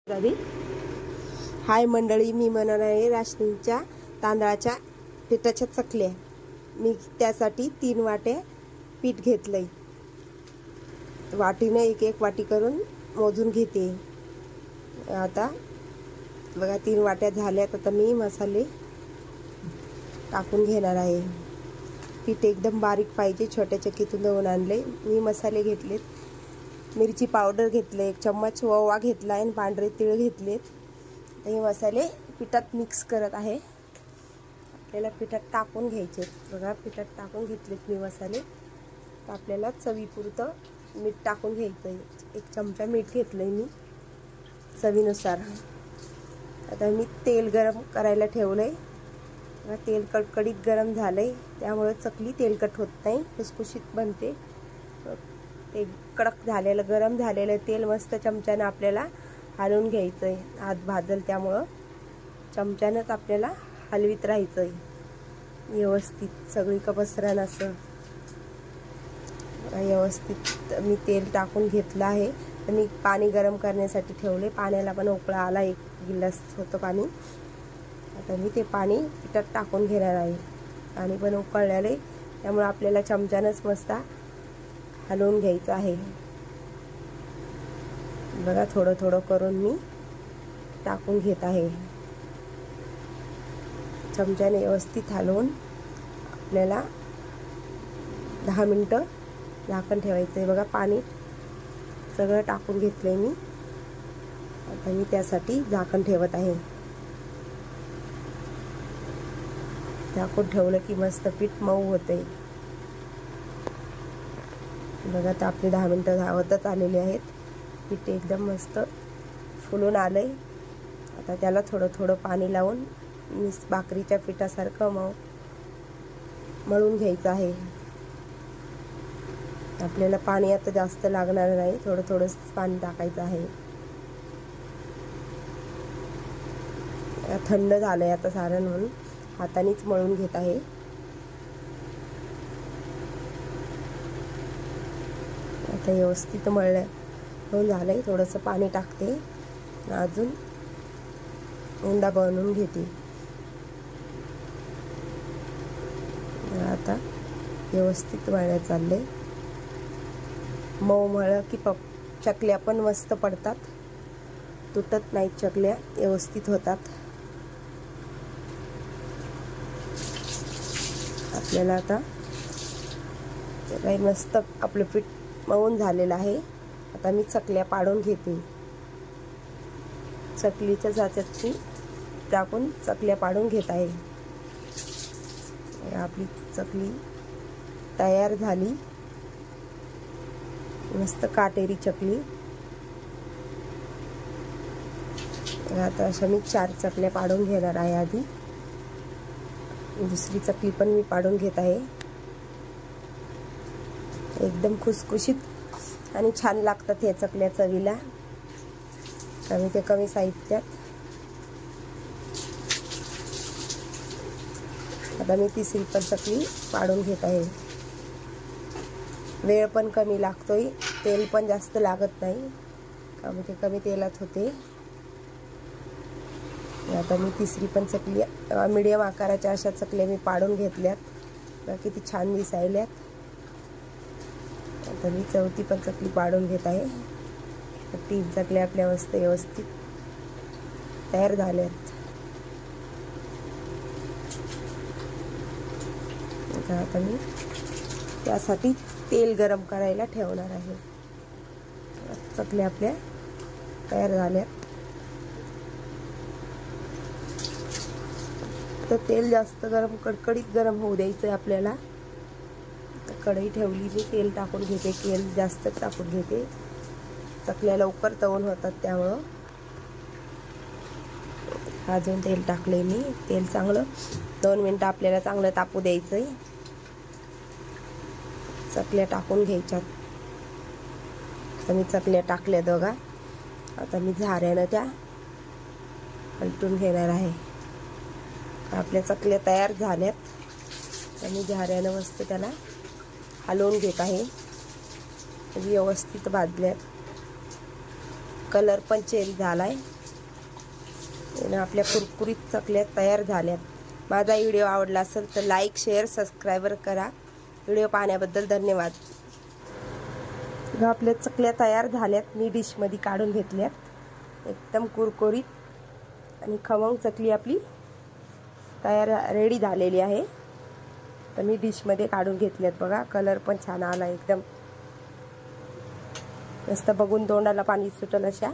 हाय मंडळी, मी बनवणार आहे राशनीच्या तांदळाच्या पिठाच्या चकल्या। मी त्यासाठी 3 वाट्या पीठ घेतलंय। वाटीने एक वाटी करून मोजून घेते। आता बघा 3 वाट्या झाल्यात। आता मी मसाले टाकून घेणार आहे। पीठ एकदम बारीक पाहिजे, छोट्या चक्कीतून दळून आणले। मी मसाले घेतलेत, मिरची पावडर घेतले, 1 चम्मच ओवा घेतला आणि पांढरे तीळ घेतलेत। हे मसाले पिठात मिक्स करत आहे। आपल्याला पिठात टाकून घ्यायचे। बघा पिठात टाकून घेतलेत मी मसाले। आपल्याला चवीपुरतं मीठ टाकून घ्यायचं आहे। 1 चमचा मीठ घेतलंय मी चवीनुसार। आता मी तेल गरम करायला ठेवलंय। तेल कडकडीत गरम झालंय, त्यामुळे चकली तेलकट होत नाही, खुसखुशीत बनते। ते कडक झालेलं गरम झालेलं तेल मस्त चमच्याने आपल्याला हलवून घ्यायचंय। हात भाजल त्यामुळे चमच्यानेच आपल्याला हलवीत राहायचंय व्यवस्थित, सगळी पसरण असं व्यवस्थित। मी तेल टाकून घेतलं आहे। मी पाणी गरम करण्यासाठी ठेवले। पाण्याला पण उकळा आला, 1 गिलास होतं पाणी। आता मी ते पाणी पिठात टाकून घेणार आहे। पाणी पण उकळलेलं आहे, त्यामुळे आपल्याला चमच्यानेच मस्त हलवून घ्यायचं आहे। बघा थोडं थोडं करून मी टाकून घेत आहे। चमच्याने व्यवस्थित हलवून आपल्याला 10 मिनिटं झाकण ठेवायचं आहे। बघा पाणी सगळं टाकून घेतलंय मी। आता मी त्यासाठी झाकण ठेवत आहे। झाकून ठेवलं की मस्त पीठ मऊ होते। बघा तर आपले 10 मिनिटं धावतच आलेले आहेत। पीठ एकदम मस्त फुलून आलंय। आता त्याला थोडं थोडं पाणी लावून भाकरीच्या पिठासारखं मळून घ्यायचं आहे। आपल्याला पाणी आता जास्त लागणार नाही, थोडं थोडंच पाणी टाकायचं आहे। थंड झालंय आता सारण, म्हणून हातानेच मळून घेत आहे। आता व्यवस्थित मळून झालंय। थोडंसं पाणी टाकते, अजून उंडा बनवून घेते। आता व्यवस्थित मळण्यात चाललंय। मऊ मळलं की चकल्या पण मस्त पडतात, तुटत नाहीत चकल्या, व्यवस्थित होतात। आपल्याला आता काही मस्त आपलं पीठ मळून झालेलं आहे। आता मी चकल्या पाडून घेते। चकलीच्या साच्यात टाकून चकल्या पाडून घेत आहे। आपली चकली तयार झाली, मस्त काटेरी चकली। आता अशा मी 4 चकल्या पाडून घेणार आहे। आधी दुसरी चकली पण मी पाडून घेत आहे। एकदम खुसखुशीत आणि छान लागतात या चकल्या चवीला। कमी साहित्यात। आता मी तिसरी पण चकली पाडून घेत आहे। वेळ पण कमी लागतोय, तेल पण जास्त लागत नाही, कमी तेलात होते। आता मी तिसरी पण चकली मीडियम आकाराच्या अशा चकल्या मी पाडून घेतल्यात। किती छान दिसायल्यात। आता मी चौथी पण चकली पाडून घेत आहे। 3 चकल्या आपल्या मस्त व्यवस्थित तयार झाल्यात। आता मी त्यासाठी तेल गरम करायला ठेवणार आहे। चकल्या आपल्या तयार झाल्यात। तर तेल जास्त गरम, कडकडीत गरम होऊ द्यायचं आपल्याला। कढई ठेवली, मी तेल टाकून घेते। तेल जास्त टाकून घेते, चकल्या लवकर तळून होतात त्यामुळं। अजून तेल टाकले मी। तेल चांगलं 2 मिनिटं आपल्याला चांगलं तापू द्यायचंय। चकल्या टाकून घ्यायच्यात। तर मी चकल्या टाकल्या बघा। आता मी झाऱ्यानं त्या पलटून घेणार आहे। आपल्या चकल्या तयार झाल्यात। आणि झाऱ्यानं मस्त त्याला हलवून घेत आहे। व्यवस्थित भाजल्यात, कलर पण चेंज झालाय। आणि आपल्या कुरकुरीत चकल्या तयार झाल्यात. माझा व्हिडिओ आवडला असेल तर लाईक, शेअर, सबस्क्राईबर करा. व्हिडिओ पाहण्याबद्दल धन्यवाद. आपल्या चकल्या तयार झाल्यात. मी डिशमध्ये काढून घेतल्यात. एकदम कुरकुरीत आणि खमंग चकली आपली तयार रेडी झालेली आहे. तर मी डिशमध्ये काढून घेतल्यात. बघा कलर पण छान आला एकदम मस्त. बघून तोंडाला पाणी सुटल अशा